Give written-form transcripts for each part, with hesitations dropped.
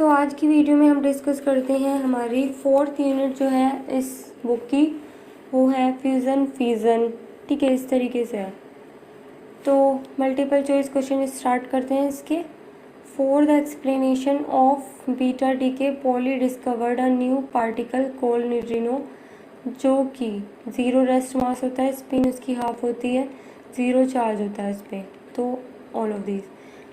आज की वीडियो में हम डिस्कस करते हैं हमारी 4th यूनिट जो है इस बुक की, वो है फ्यूज़न फिजन। ठीक है, इस तरीके से है। तो मल्टीपल चॉइस क्वेश्चन स्टार्ट करते हैं इसके। For the explanation of beta decay poly discovered a new particle called neutrino, जो कि 0 रेस्ट मास होता है, स्पिन उसकी हाफ होती है, 0 चार्ज होता है इस पर। तो all of this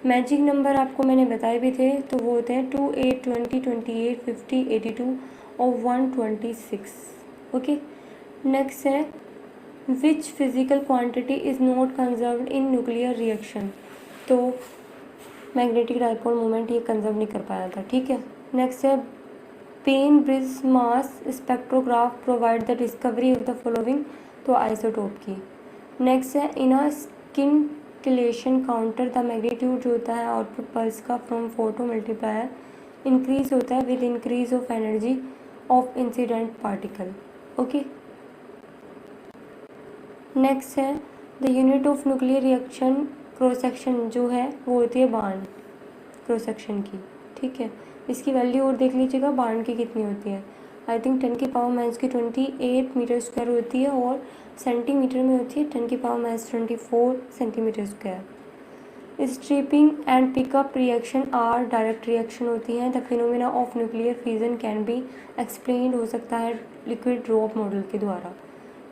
magic number आपको मैंने बताए भी थे, तो वो होते हैं 2, 8, 20, 28, 50, 82 और 126। ओके, नेक्स्ट है which physical quantity is not conserved in nuclear reaction. तो मैग्नेटिक डाइपोल मोमेंट ये कंजर्व नहीं कर पाया था। ठीक है, नेक्स्ट है Bainbridge mass spectrograph provide the discovery of the following, तो आइसोटोप की। नेक्स्ट है in a scintillation counter the magnitude जो होता है आउटपुट पल्स का फ्रॉम फोटो मल्टीप्लायर इंक्रीज होता है with increase of energy of incident particle. Okay, next है the unit of nuclear reaction cross section जो है वो होती है बार्न क्रॉस सेक्शन की। ठीक है, इसकी वैल्यू और देख लीजिएगा बार्न की कितनी होती है। आई थिंक 10 की पावर माइनस की 28 मीटर स्क्वायर होती है और सेंटीमीटर में होती है 10 की power minus 24 centimetre square. Stripping and pickup reaction are direct reaction होती हैं। The phenomena of nuclear fusion can be explained हो सकता है लिक्विड ड्रॉप मॉडल के द्वारा।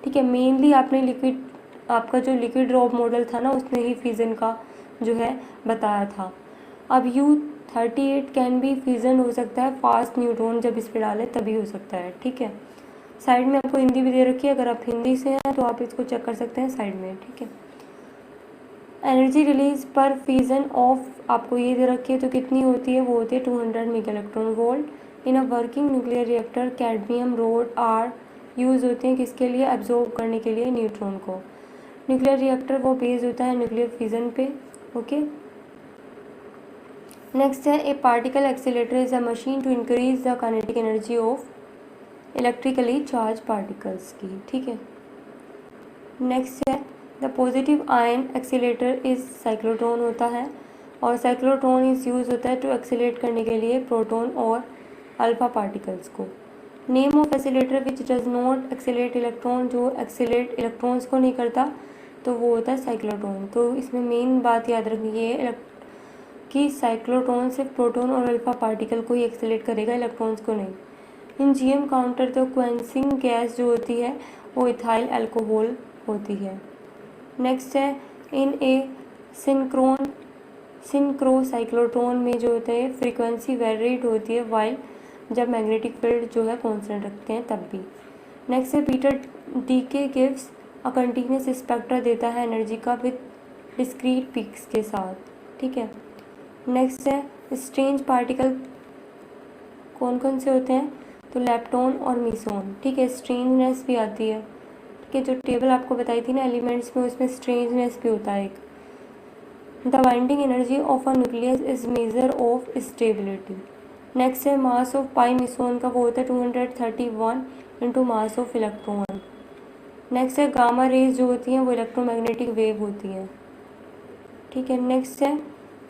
ठीक है, मेनली आपका जो लिक्विड ड्रॉप मॉडल था ना, उसने ही फ्यूज़न का जो है बताया था। अब U38 कैन बी फ्यूज़न हो सकता है फास्ट न्यूट्रॉन जब इस पर डालें तभी हो सकता है। ठीक है, साइड में आपको हिंदी भी दे रखी है, अगर आप हिंदी से हैं तो आप इसको चेक कर सकते हैं साइड में। ठीक है, एनर्जी रिलीज पर फ्यूज़न ऑफ आपको ये दे रखी है, तो कितनी होती है, वो होती है 200 mega electron volt. In a working nuclear reactor cadmium rod are use होते हैं किसके लिए, एब्जॉर्ब करने के लिए न्यूट्रॉन को। न्यूक्लियर रिएक्टर वो बेस्ड होता है न्यूक्लियर फ्यूजन पे। ओके, नेक्स्ट है a particle accelerator is a machine to increase the kinetic energy of electrically charge particles की। ठीक है, नेक्स्ट है the positive ion accelerator is cyclotron होता है, और साइक्लोट्रॉन इज यूज होता है टू एक्सीलेट करने के लिए प्रोटॉन और अल्फा पार्टिकल्स को। Name of accelerator which does not accelerate electron, जो एक्सीलेट इलेक्ट्रॉन्स को नहीं करता, तो वो होता है साइक्लोट्रॉन। तो इसमें मेन बात याद रखनी है कि साइक्लोट्रॉन सिर्फ प्रोटॉन और अल्फा पार्टिकल को ही एक्सीलेट करेगा, इलेक्ट्रॉन्स को नहीं। इन जीएम काउंटर तो क्वेंसिंग गैस जो होती है वो इथाइल अल्कोहल होती है। नेक्स्ट है इन ए सिंक्रोसाइक्लोट्रॉन में जो होता है फ्रीक्वेंसी वेरिएट होती है वाइल जब मैग्नेटिक फील्ड जो है कांस्टेंट रखते हैं तब भी। नेक्स्ट है beta decay gives a continuous spectra देता है एनर्जी का विद डिस्क्रीट पीक्स के साथ। ठीक है, नेक्स्ट है स्ट्रेंज पार्टिकल कौन कौन से होते हैं, तो लेप्टॉन और मीसोन। ठीक है, स्ट्रेंजनेस भी आती है। ठीक है, जो टेबल आपको बताई थी ना एलिमेंट्स में, उसमें स्ट्रेंजनेस भी होता है एक। The binding energy of a nucleus is measure of stability. Next है मास ऑफ पाई मिसोन का, वो होता है 231 into mass of electron. Next है गामा रेज जो होती हैं वो इलेक्ट्रोमैग्नेटिक वेव होती हैं। ठीक है, नेक्स्ट है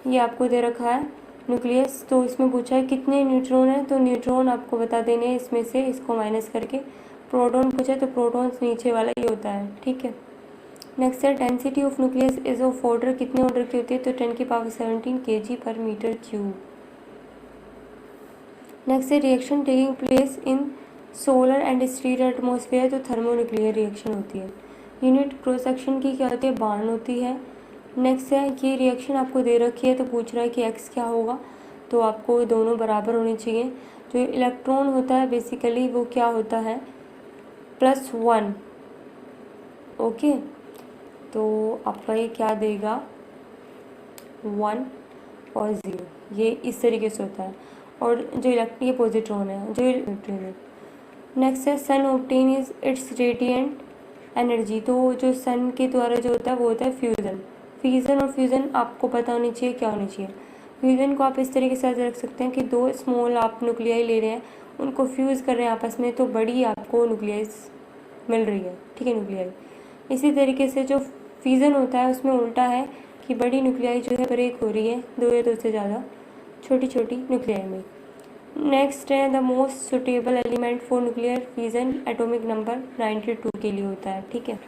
ये आपको दे रखा है न्यूक्लियस, तो इसमें पूछा है कितने न्यूट्रॉन है, तो न्यूट्रॉन आपको बता देने हैं इसमें से, इसको माइनस करके। प्रोटॉन पूछा है तो प्रोटॉन्स नीचे वाला ही होता है। ठीक है, नेक्स्ट है density of nucleus is of order, कितने ऑर्डर की होती है, तो 10 की पावर 17 kg पर मीटर क्यूब। नेक्स्ट है reaction taking place in solar and stellar atmosphere, तो थर्मोन्यूक्लियर रिएक्शन होती है। यूनिट क्रॉस सेक्शन की क्या होती है, बार्न होती है। नेक्स्ट है ये रिएक्शन आपको दे रखी है, तो पूछ रहा है कि एक्स क्या होगा, तो आपको दोनों बराबर होने चाहिए। जो इलेक्ट्रॉन होता है बेसिकली वो क्या होता है, +1। ओके, तो आपका ये क्या देगा, 1 और 0, ये इस तरीके से होता है। और जो ये पॉजिट्रॉन है, जो इलेक्ट्रॉन है। नेक्स्ट है sun obtain is its radiant energy, तो जो सन के द्वारा जो होता है वो होता है फ्यूज़न। फ्यूज़न और फ्यूज़न आपको पता होनी चाहिए क्या होनी चाहिए। फ्यूज़न को आप इस तरीके से रख सकते हैं कि 2 स्मॉल आप न्यूक्लियाई ले रहे हैं, उनको फ्यूज़ कर रहे हैं आपस में, तो बड़ी आपको न्यूक्लियस मिल रही है। ठीक है, न्यूक्लियाई। इसी तरीके से जो फ्यूज़न होता है उसमें उल्टा है कि बड़ी न्यूक्लियाई जो है ब्रेक हो रही है 2 या 2 से ज़्यादा छोटी छोटी न्यूक्लियाई में। नेक्स्ट है the most suitable element for nuclear fission, atomic number 92 के लिए होता है। ठीक है,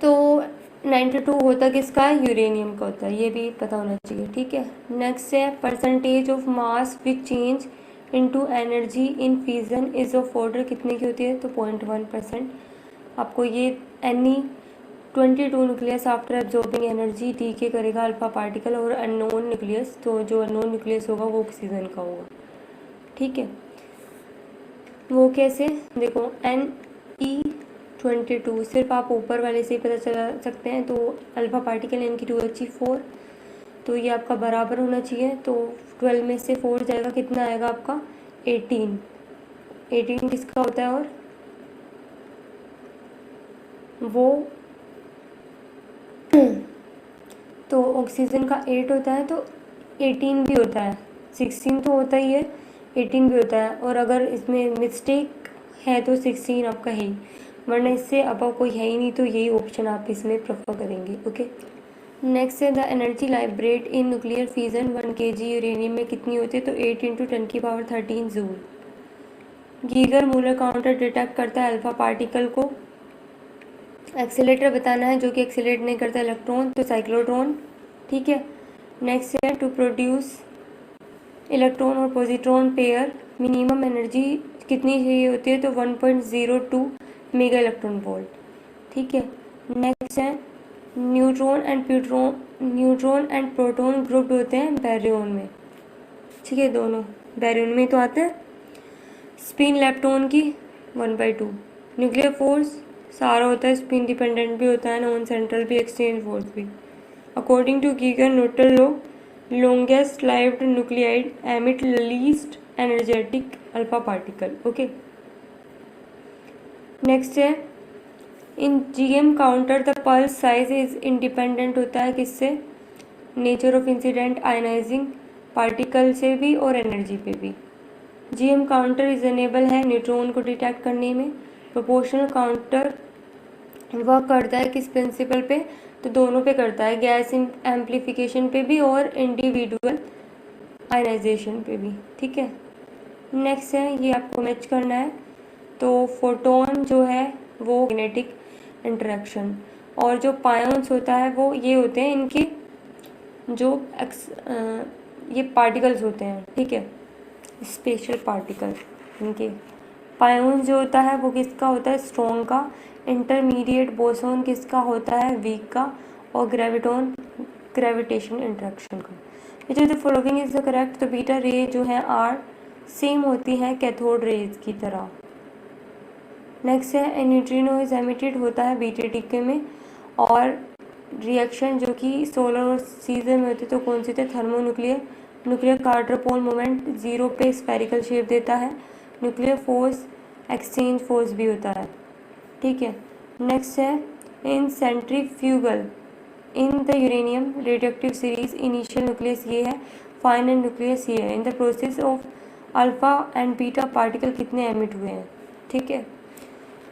तो 92 होता किसका है, यूरेनियम का होता है, ये भी पता होना चाहिए। ठीक है, नेक्स्ट है percentage of mass which change into energy in fusion is of order, कितने की होती है, तो 0.1%। आपको ये Ne-22 nucleus after absorbing energy decay करेगा अल्फा पार्टिकल और अननोन न्यूक्लियस, तो जो अननोन न्यूक्लियस होगा वो ऑक्सीजन का होगा। ठीक है, वो कैसे, देखो Ne-22 सिर्फ आप ऊपर वाले से ही पता चला सकते हैं, तो अल्फा पार्टिकल यानी कि 2He4, तो ये आपका बराबर होना चाहिए, तो 12 में से 4 जाएगा, कितना आएगा आपका 18। 18 किसका होता है, और वो तो ऑक्सीजन का 8 होता है, तो 18 भी होता है, 16 तो होता ही है, 18 भी होता है, और अगर इसमें मिस्टेक है तो 16 आपका है ही, वरना इससे अब कोई है ही नहीं, तो यही ऑप्शन आप इसमें प्रेफर करेंगे। ओके, नेक्स्ट है the energy Lybrate in nuclear fusion 1 kg uranium में कितनी होती है, तो 8 × 10⁻13 joule. Geiger Muller counter detect करता है अल्फा पार्टिकल को। एक्सीलेटर बताना है जो कि एक्सीलेट नहीं करता इलेक्ट्रॉन, तो साइक्लोट्रॉन। ठीक है, नेक्स्ट है टू प्रोड्यूस इलेक्ट्रॉन और पॉजिट्रॉन पेयर मिनिमम एनर्जी कितनी चाहिए होती है, तो 1.02 मेगा इलेक्ट्रॉन वोल्ट। ठीक है, नेक्स्ट है न्यूट्रॉन एंड प्रोटॉन ग्रुप्ड होते हैं बैरियन में। ठीक है, दोनों बैरियन में तो आते हैं। स्पिन लेप्टॉन की 1/2। न्यूक्लियर फोर्स सारा होता है, स्पिन डिपेंडेंट भी होता है, नॉन सेंट्रल भी, एक्सचेंज फोर्स भी। According to Geiger Newton law, longest lived nuclide emit least energetic alpha particle. Okay, next है in GM counter the pulse size is independent होता है किससे, nature of incident ionising particle से भी और energy पे भी। जीएम काउंटर इज एनेबल है न्यूट्रॉन को डिटेक्ट करने में। प्रोपोर्शनल काउंटर वर्क करता है किस प्रिंसिपल पे, तो दोनों पे करता है, गैस एम्प्लीफिकेशन पे भी और इंडिविजुअल आयनाइजेशन पे भी। ठीक है, नेक्स्ट है ये आपको मैच करना है, तो फोटोन जो है वो मैग्नेटिक इंटरेक्शन, और जो पायोन्स होता है वो ये होते हैं इनके जो ये पार्टिकल्स होते हैं। ठीक है, स्पेशल पार्टिकल इनके। पायोन्स जो होता है वो किसका होता है, स्ट्रॉन्ग का। इंटरमीडिएट बोसोन किसका होता है, वीक का। और ग्रेविटेशन इंटरेक्शन का। विच of the following is the correct, तो बीटा रे जो है आर सेम होती है कैथोड रेज की तरह। नेक्स्ट है ए न्यूट्रिनो इज एमिटेड होता है बीटा में, और रिएक्शन जो कि सोलर और सीजर में होती है, तो कौन सी थे, थर्मोन्यूक्लियर। न्यूक्लियर कार्टरपोल मोमेंट 0 पे स्फेरिकल शेप देता है। न्यूक्लियर फोर्स एक्सचेंज फोर्स भी होता है। ठीक है, नेक्स्ट है in centrifugal in the uranium radioactive series initial nucleus ये है, फाइनल न्यूक्लियस ये है। In the process of alpha and beta particle कितने एमिट हुए हैं। ठीक है,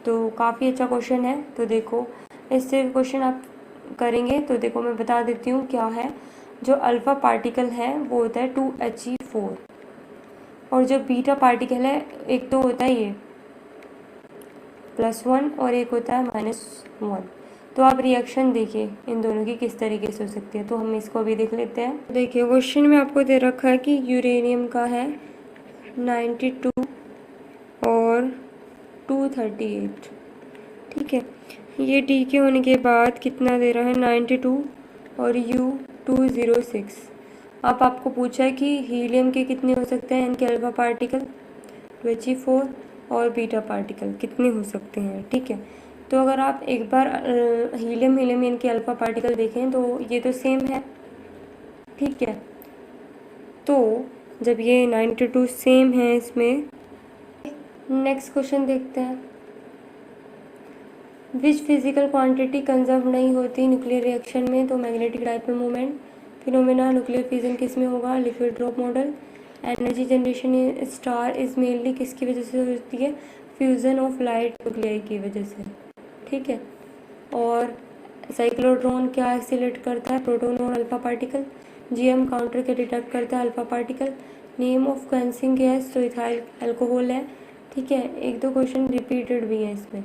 तो काफ़ी अच्छा क्वेश्चन है, तो देखो इससे क्वेश्चन आप करेंगे, तो देखो मैं बता देती हूँ क्या है। जो अल्फ़ा पार्टिकल है वो होता है 2He4, और जो बीटा पार्टिकल है एक तो होता है ये +1 और एक होता है -1। तो आप रिएक्शन देखिए इन दोनों की किस तरीके से हो सकती है, तो हम इसको अभी देख लेते हैं। देखिए क्वेश्चन में आपको दे रखा है कि यूरेनियम का है 92 और 238। ठीक है, ये डी के होने के बाद कितना दे रहा है, 92 और U206। अब आपको पूछा है कि हीलियम के कितने हो सकते हैं, इनके अल्फा पार्टिकल 2He4 और बीटा पार्टिकल कितने हो सकते हैं। ठीक है, तो अगर आप एक बार हीलियम इनके अल्फा पार्टिकल देखें तो ये तो सेम है। ठीक है, तो जब ये 92 सेम है इसमें, नेक्स्ट क्वेश्चन देखते हैं। विच फिजिकल क्वांटिटी कंजर्व नहीं होती न्यूक्लियर रिएक्शन में, तो magnetic dipole moment. Phenomena nuclear fission किस में होगा, liquid drop model. Energy generation star is mainly किसकी वजह से होती है, फ्यूज़न ऑफ लाइट न्यूक्लियाई की वजह से। ठीक है, और साइक्लोट्रॉन क्या एक्सीलरेट करता है, प्रोटॉन और अल्फा पार्टिकल। जीएम काउंटर के डिटेक्ट करता है alpha particle. Name of quenching gas तो इथाइल अल्कोहल है, ठीक है। एक दो क्वेश्चन रिपीटेड भी है इसमें,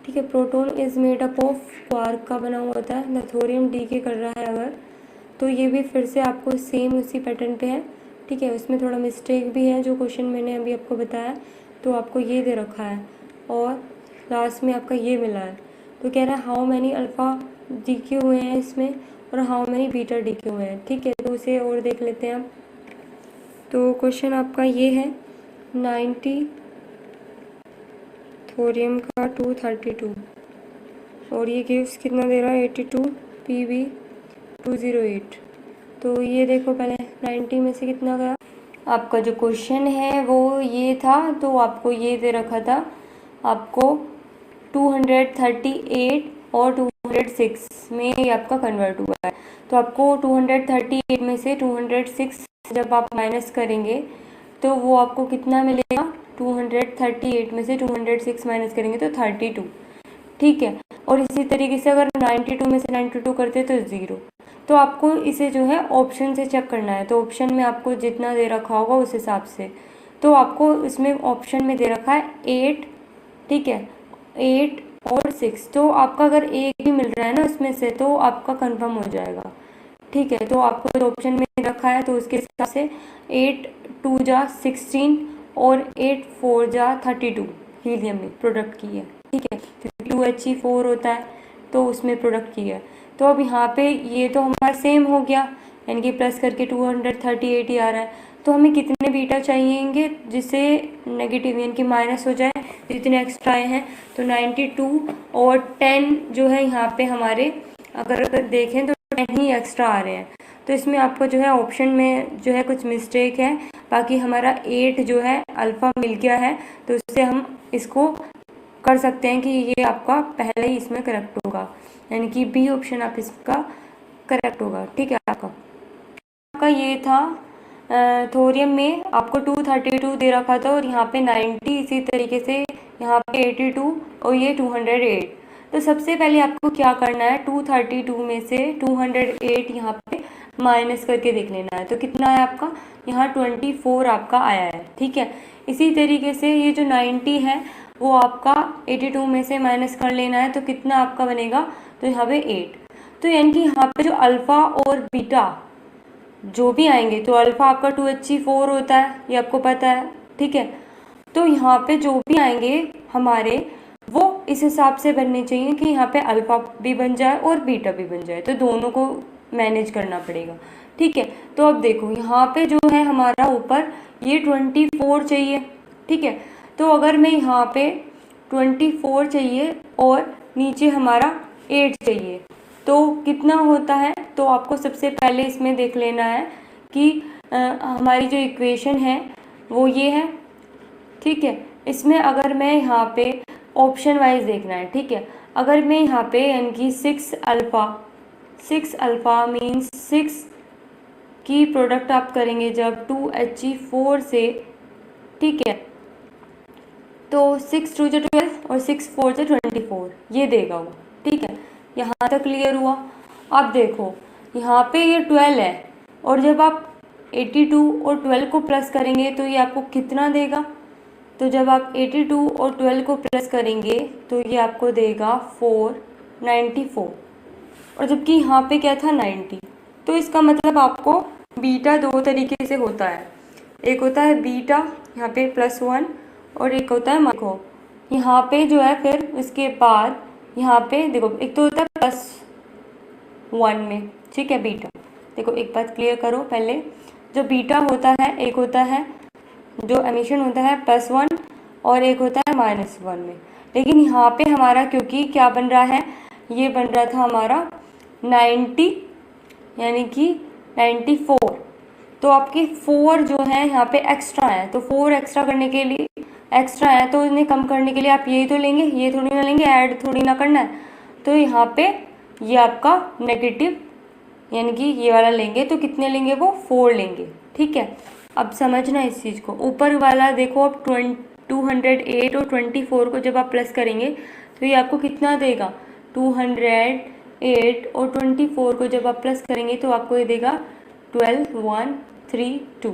ठीक है। Proton is made up of quark का बना हुआ होता है, नथोरियम डीके कर रहा है अगर, तो ये भी फिर से आपको सेम उसी पैटर्न पे है, ठीक है। उसमें थोड़ा मिस्टेक भी है जो क्वेश्चन मैंने अभी आपको बताया, तो आपको ये दे रखा है और लास्ट में आपका ये मिला है। तो कह रहा है हाउ मैनी अल्फ़ा डीके हुए हैं इसमें और हाउ मैनी बीटा डीके हुए हैं, ठीक है। तो उसे और देख लेते हैं हम। तो क्वेश्चन आपका ये है 90 थोरियम का 232 और ये गिव्स कितना दे रहा है 82 PB 208। तो ये देखो पहले 90 में से कितना गया। आपका जो क्वेश्चन है वो ये था, तो आपको ये दे रखा था आपको 238 और 206 में ये आपका कन्वर्ट हुआ है। तो आपको 238 में से 206 जब आप माइनस करेंगे तो वो आपको कितना मिलेगा, 238 में से 206 माइनस करेंगे तो 32, ठीक है। और इसी तरीके से अगर 92 में से 92 करते तो 0। तो आपको इसे जो है ऑप्शन से चेक करना है, तो ऑप्शन में आपको जितना दे रखा होगा उस हिसाब से। तो आपको इसमें ऑप्शन में दे रखा है 8, ठीक है, 8 और 6। तो आपका अगर एक भी मिल रहा है ना उसमें से तो आपका कंफर्म हो जाएगा, ठीक है। तो आपको ऑप्शन में रखा है तो उसके हिसाब से 8 2 जा 16 और 8 4 जा 32 हीलियम में प्रोडक्ट की है, ठीक है, क्योंकि 2He4 होता है तो उसमें प्रोडक्ट की है। तो अब यहाँ पे ये तो हमारा सेम हो गया, यानी कि प्लस करके 238 ही आ रहा है। तो हमें कितने बीटा चाहिएंगे जिससे नेगेटिव यानी कि माइनस हो जाए, जितने एक्स्ट्रा आए हैं। तो 92 और 10 जो है यहाँ पे हमारे अगर देखें तो 10 ही एक्स्ट्रा आ रहे हैं। तो इसमें आपको जो है ऑप्शन में जो है कुछ मिस्टेक है, बाकी हमारा 8 जो है अल्फ़ा मिल गया है, तो उससे हम इसको कर सकते हैं कि ये आपका पहले ही इसमें करेक्ट होगा, यानी कि बी ऑप्शन आप इसका करेक्ट होगा, ठीक है। आपका ये था थोरियम में आपको 232 दे रखा था और यहाँ पे 90, इसी तरीके से यहाँ पे 82 और ये 208। तो सबसे पहले आपको क्या करना है, 232 में से 208 यहाँ पे माइनस करके देख लेना है। तो कितना है आपका, यहाँ 24 आपका आया है, ठीक है। इसी तरीके से ये जो 90 है वो आपका 82 में से माइनस कर लेना है, तो कितना आपका बनेगा, तो यहाँ पे 8। तो यानी कि यहाँ पे जो अल्फ़ा और बीटा जो भी आएंगे, तो अल्फ़ा आपका 2He4 होता है, ये आपको पता है, ठीक है। तो यहाँ पे जो भी आएंगे हमारे वो इस हिसाब से बनने चाहिए कि यहाँ पे अल्फ़ा भी बन जाए और बीटा भी बन जाए, तो दोनों को मैनेज करना पड़ेगा, ठीक है। तो अब देखो यहाँ पे जो है हमारा ऊपर ये 24 चाहिए, ठीक है। तो अगर मैं यहाँ पे 24 चाहिए और नीचे हमारा 8 चाहिए तो कितना होता है। तो आपको सबसे पहले इसमें देख लेना है कि हमारी जो इक्वेशन है वो ये है, ठीक है। इसमें अगर मैं यहाँ पे ऑप्शन वाइज देखना है, ठीक है। अगर मैं यहाँ पे यानी कि 6 अल्फ़ा मीन्स 6 की प्रोडक्ट आप करेंगे जब 2He4 से, ठीक है, तो 6 2 12 और 6 4 24 ये देगा वो, ठीक है। यहाँ तक क्लियर हुआ। अब देखो यहाँ पे ये 12 है और जब आप 82 और 12 को प्लस करेंगे तो ये आपको कितना देगा। तो जब आप 82 और 12 को प्लस करेंगे तो ये आपको देगा 494, और जबकि यहाँ पे क्या था 90। तो इसका मतलब आपको बीटा दो तरीके से होता है, एक होता है बीटा यहाँ पे +1 और एक होता है देखो यहाँ पे जो है फिर उसके बाद यहाँ पे देखो एक तो होता है +1 में, ठीक है, बीटा। देखो एक बात क्लियर करो पहले, जो बीटा होता है एक होता है जो एमिशन होता है +1 और एक होता है -1 में। लेकिन यहाँ पे हमारा क्योंकि क्या बन रहा है, ये बन रहा था हमारा 90 यानी कि 94, तो आपके 4 जो है यहाँ पे एक्स्ट्रा है, तो 4 एक्स्ट्रा करने के लिए एक्स्ट्रा है तो इन्हें कम करने के लिए आप यही तो लेंगे, ये थोड़ी ना लेंगे, ऐड थोड़ी ना करना है। तो यहाँ पे ये आपका नेगेटिव यानी कि ये वाला लेंगे, तो कितने लेंगे वो 4 लेंगे, ठीक है। अब समझना इस चीज़ को, ऊपर वाला देखो अब 208 और 24 को जब आप प्लस करेंगे तो ये आपको कितना देगा, 208 और 24 को जब आप प्लस करेंगे तो आपको ये देगा 12 1 3 2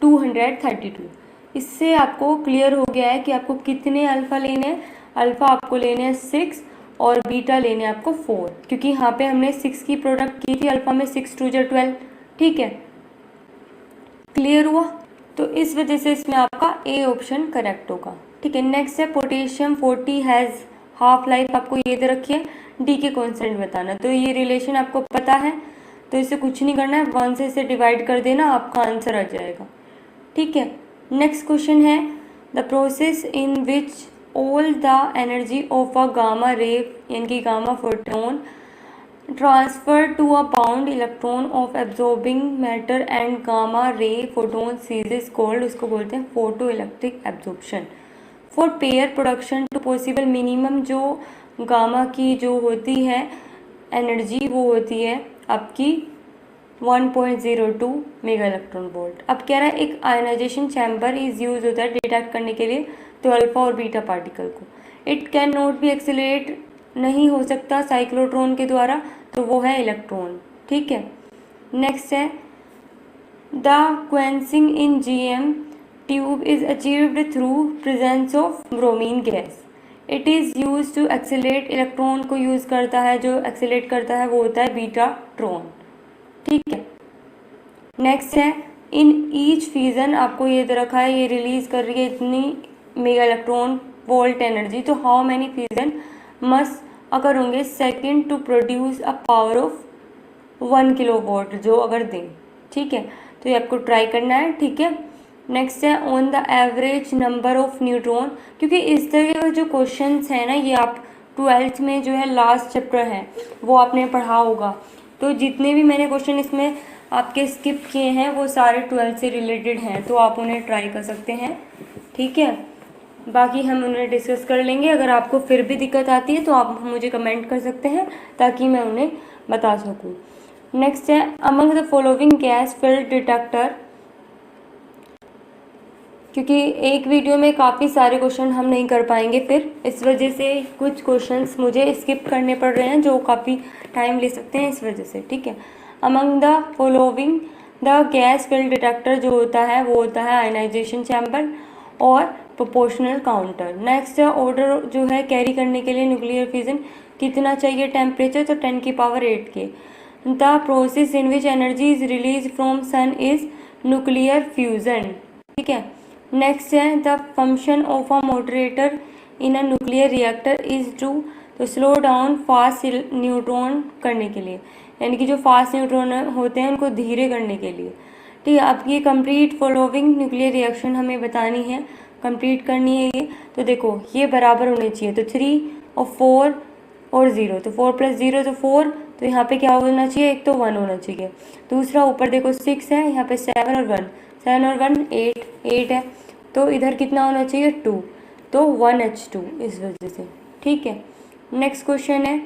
232। इससे आपको क्लियर हो गया है कि आपको कितने अल्फ़ा लेने हैं। अल्फ़ा आपको लेने हैं 6 और बीटा लेने हैं आपको 4, क्योंकि यहाँ पे हमने 6 की प्रोडक्ट की थी, अल्फ़ा में 6 2 12। ठीक है, क्लियर हुआ। तो इस वजह से इसमें आपका ए ऑप्शन करेक्ट होगा। ठीक है, नेक्स्ट है पोटेशियम 40 हैज़ हाफ लाइफ, आपको ये दे रखी है, डी के कॉन्स्टेंट बताना। तो ये रिलेशन आपको पता है, तो इसे कुछ नहीं करना है, 1 से इसे डिवाइड कर देना, आपका आंसर आ जाएगा। ठीक है, नेक्स्ट क्वेश्चन है the process in which all the energy of a gamma ray यानी कि gamma photon transfer to a bound electron of absorbing matter and gamma ray photon series called, उसको बोलते हैं photoelectric absorption. For pair production to possible minimum, जो gamma की जो होती है एनर्जी वो होती है आपकी 1.02 मेगा इलेक्ट्रॉन वोल्ट। अब कह रहा है एक आयनाइजेशन चैम्बर इज यूज होता है डिटेक्ट करने के लिए तो अल्फा और बीटा पार्टिकल को। It can not be accelerate, नहीं हो सकता साइक्लोट्रॉन के द्वारा, तो वो है इलेक्ट्रॉन। ठीक है, नेक्स्ट है the quenching in GM tube is achieved through presence of bromine gas. It is use to accelerate, electron को यूज़ करता है, जो एक्सेलरेट करता है वो होता है बीटा ट्रॉन। ठीक है, नेक्स्ट है इन ईच फ्यूजन, आपको ये दे रखा है, ये रिलीज कर रही है इतनी मेगा इलेक्ट्रॉन वोल्ट एनर्जी, तो how many fusion must occur होंगे second to produce a power of 1 kilowatt, जो अगर दें। ठीक है, तो ये आपको ट्राई करना है। ठीक है, नेक्स्ट है on the average number of neutron, क्योंकि इस तरह के जो क्वेश्चंस हैं ना, ये आप 12th में जो है लास्ट चैप्टर है वो आपने पढ़ा होगा। तो जितने भी मैंने क्वेश्चन इसमें आपके स्किप किए हैं वो सारे 12th से रिलेटेड हैं, तो आप उन्हें ट्राई कर सकते हैं। ठीक है, बाकी हम उन्हें डिस्कस कर लेंगे। अगर आपको फिर भी दिक्कत आती है तो आप मुझे कमेंट कर सकते हैं ताकि मैं उन्हें बता सकूं। नेक्स्ट है among the following gas filled detector, क्योंकि एक वीडियो में काफ़ी सारे क्वेश्चन हम नहीं कर पाएंगे, फिर इस वजह से कुछ क्वेश्चंस मुझे स्किप करने पड़ रहे हैं जो काफ़ी टाइम ले सकते हैं इस वजह से। ठीक है, among the following the gas filled detector जो होता है वो होता है आयनाइजेशन चैम्बर और प्रोपोर्शनल काउंटर। नेक्स्ट है ऑर्डर जो है कैरी करने के लिए न्यूक्लियर फ्यूजन कितना चाहिए टेम्परेचर, तो 10 की पावर 8 के। The process in which energy is release from sun is nuclear fusion. ठीक है, नेक्स्ट है the function of a moderator in a nuclear reactor is to, तो स्लो डाउन फास्ट न्यूट्रॉन करने के लिए, यानी कि जो फास्ट न्यूट्रॉन होते हैं उनको धीरे करने के लिए। ठीक है, अब ये कंप्लीट फॉलोइंग न्यूक्लियर रिएक्शन हमें बतानी है, कंप्लीट करनी है ये। तो देखो ये बराबर होने चाहिए, तो 3 और 4 और 0, तो 4 + 0 तो 4, तो यहाँ पे क्या होना चाहिए, एक तो 1 होना चाहिए। दूसरा ऊपर देखो 6 है, यहाँ पे 7 और 1, 7 और 1 8 है, तो इधर कितना होना चाहिए 2, तो 1H2 इस वजह से। ठीक है, नेक्स्ट क्वेश्चन है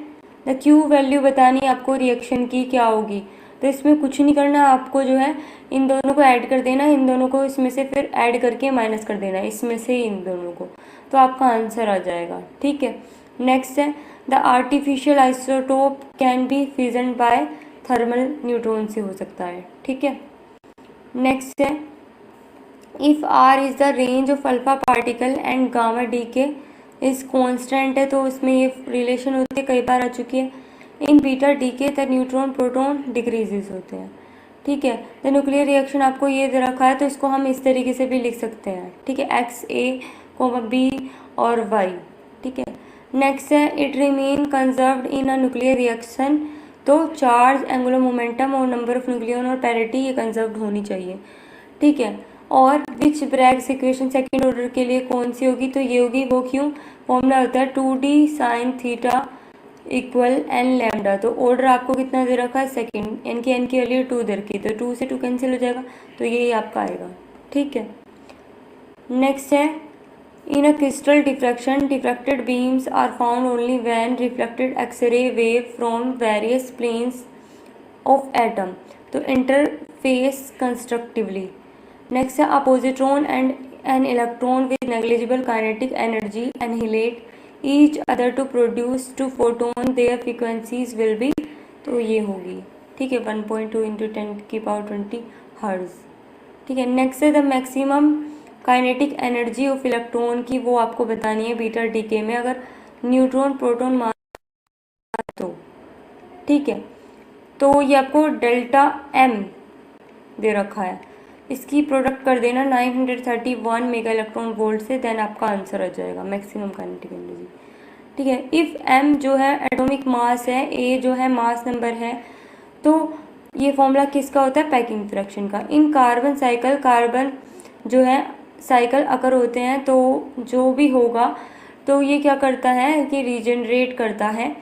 द क्यू वैल्यू बतानी है आपको रिएक्शन की क्या होगी। तो इसमें कुछ नहीं करना, आपको जो है इन दोनों को ऐड कर देना, इन दोनों को इसमें से फिर ऐड करके माइनस कर देना इसमें से इन दोनों को, तो आपका आंसर आ जाएगा। ठीक है, नेक्स्ट है the artificial isotope can be fusion by thermal neutron से हो सकता है। ठीक है, नेक्स्ट है if R is the range of alpha particle and gamma decay is constant है, तो उसमें ये रिलेशन होती है, कई बार आ चुकी है। इन बीटा डी के द न्यूट्रॉन प्रोटॉन डिक्रीजेज होते हैं। ठीक है, द न्यूक्लियर रिएक्शन आपको ये दे रखा है, तो इसको हम इस तरीके से भी लिख सकते हैं। ठीक है, एक्स ए बी और वाई। ठीक है, नेक्स्ट है it remain conserved in a nuclear reaction, तो चार्ज, एंगुलर मोमेंटम और नंबर ऑफ न्यूक्लियन और पैरिटी ये कंजर्व्ड होनी चाहिए। ठीक है, और विच ब्रैग्स इक्वेशन सेकेंड ऑर्डर के लिए कौन सी होगी, तो ये होगी, वो क्यों, फॉर्मूला होता है 2D sin theta equal n lambda. तो ऑर्डर आपको कितना दे रखा है, सेकेंड, एन की वैल्यू 2 दे रखी, तो 2 से 2 कैंसिल हो जाएगा, तो यही आपका आएगा। ठीक है, नेक्स्ट है in a crystal diffraction diffracted beams are found only when reflected X-ray wave from various planes of atom, तो इंटरफेस कंस्ट्रक्टिवली। नेक्स्ट है a positron and an electron with negligible kinetic energy annihilate each other to produce two photon their frequencies will be, तो ये होगी। ठीक है, 1.2 × 10⁻20 hertz. ठीक है। Next है the maximum kinetic energy of electron की वो आपको बतानी है बीटा डीके में अगर न्यूट्रॉन प्रोटॉन मान तो, ठीक है। तो ये आपको डेल्टा एम दे रखा है, इसकी प्रोडक्ट कर देना 931 मेगा इलेक्ट्रॉन वोल्ट से, देन आपका आंसर आ जाएगा मैक्सिमम काइनेटिक एनर्जी, ठीक है। इफ़ एम जो है एटॉमिक मास है, ए जो है मास नंबर है, तो ये फॉर्मूला किसका होता है, पैकिंग फ्रैक्शन का। इन कार्बन साइकिल, कार्बन जो है साइकिल अकर होते हैं, तो जो भी होगा तो ये क्या करता है कि रीजनरेट करता है,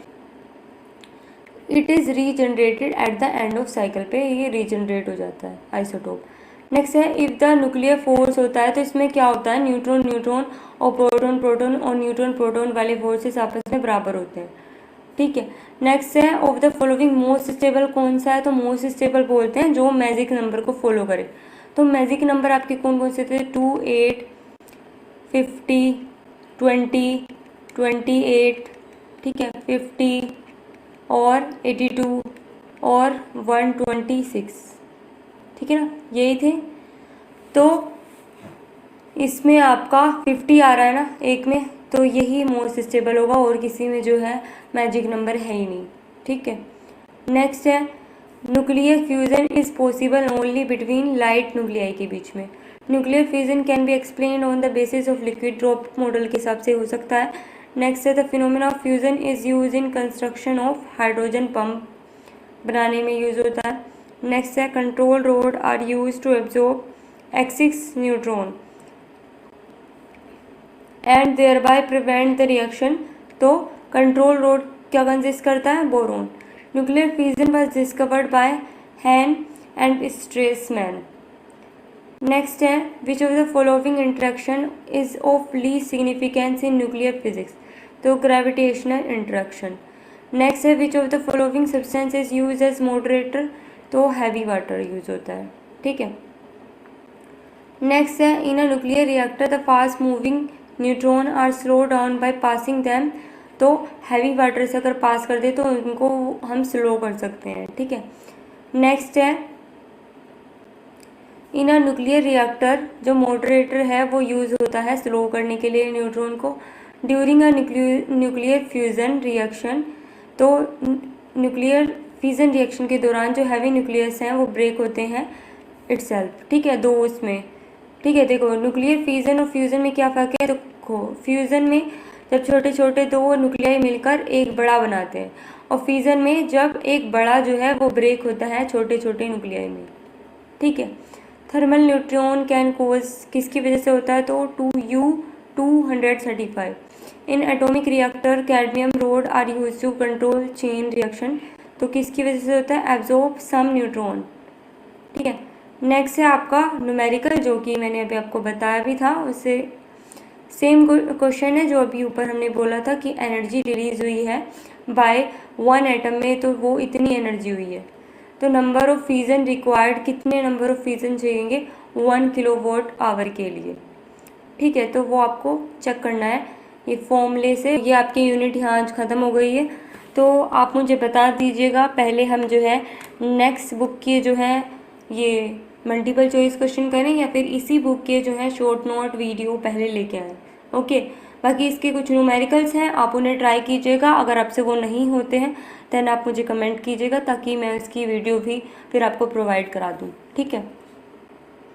it is regenerated at the end of cycle पे ये रीजनरेट हो जाता है आइसोटोप। नेक्स्ट है इफ़ द न्यूक्लियर फोर्स होता है तो इसमें क्या होता है, न्यूट्रॉन न्यूट्रॉन और प्रोटॉन प्रोटॉन और न्यूट्रॉन प्रोटॉन वाले फोर्सेस आपस में बराबर होते हैं, ठीक है। नेक्स्ट है of the following most stable कौन सा है, तो मोस्ट स्टेबल बोलते हैं जो मैजिक नंबर को फॉलो करे। तो मैजिक नंबर आपके कौन कौन से थे, 2, 8, 50, 20, 28, ठीक है, 50 और 82 और 126, ठीक है ना, यही थे। तो इसमें आपका 50 आ रहा है ना एक में, तो यही मोस्ट स्टेबल होगा और किसी में जो है मैजिक नंबर है ही नहीं, ठीक है। नेक्स्ट है nuclear fusion is possible only between light nuclei के बीच में। Nuclear fusion can be explain on the basis of liquid drop model के हिसाब से हो सकता है। नेक्स्ट है the phenomena of fusion is use in construction of hydrogen pump बनाने में यूज होता है। नेक्स्ट है control rod are use to absorb excess neutron and thereby prevent the reaction. तो कंट्रोल रोड क्या कंसिस्ट करता है, boron. Nuclear fusion was discovered by Hahn and Strassmann. Next है which of the following interaction is of least significance in nuclear physics, तो gravitational interaction. Next है which of the following substance is use as moderator, तो heavy water use होता है, ठीक है। Next है in a nuclear reactor the fast moving neutron are slow down by passing them, तो heavy water से अगर पास कर दे तो उनको हम स्लो कर सकते हैं, ठीक है। नेक्स्ट है इन अ न्यूक्लियर रिएक्टर जो मॉडरेटर है वो यूज़ होता है स्लो करने के लिए न्यूट्रॉन को। During a nuclear fusion reaction, तो न्यूक्लियर फ्यूज़न रिएक्शन के दौरान जो हैवी न्यूक्लियस हैं वो ब्रेक होते हैं इटसेल्फ, ठीक है, दो उसमें, ठीक है। देखो न्यूक्लियर फ्यूज़न और फ्यूज़न में क्या फ़र्क है, तो फ्यूज़न में जब छोटे छोटे दो न्यूक्लियाई मिलकर एक बड़ा बनाते हैं, और फ्यूज़न में जब एक बड़ा जो है वो ब्रेक होता है छोटे छोटे न्यूक्लियाई में, ठीक है। थर्मल न्यूट्रॉन कैन कोज किसकी वजह से होता है, तो 2U235 in atomic reactor cadmium rod are use to control chain reaction, तो किसकी वजह से होता है, एब्जॉर्ब सम न्यूट्रॉन, ठीक है। नेक्स्ट है आपका न्यूमेरिकल, जो कि मैंने अभी आपको बताया भी था, उससे सेम क्वेश्चन है जो अभी ऊपर हमने बोला था कि एनर्जी रिलीज हुई है बाय 1 एटम में, तो वो इतनी एनर्जी हुई है। तो नंबर ऑफ फ्यूजन रिक्वायर्ड, कितने नंबर ऑफ फ्यूजन चाहिए 1 किलोवाट आवर के लिए, ठीक है। तो वो आपको चेक करना है ये फॉर्मूले से। ये आपकी यूनिट यहाँ ख़त्म हो गई है, तो आप मुझे बता दीजिएगा पहले हम जो है नेक्स्ट बुक के जो है ये मल्टीपल चॉइस क्वेश्चन करें या फिर इसी बुक के जो है शॉर्ट नोट वीडियो पहले लेके आएँ, ओके। बाकी इसके कुछ न्यूमेरिकल्स हैं, आप उन्हें ट्राई कीजिएगा, अगर आपसे वो नहीं होते हैं देन आप मुझे कमेंट कीजिएगा ताकि मैं इसकी वीडियो भी फिर आपको प्रोवाइड करा दूँ, ठीक है।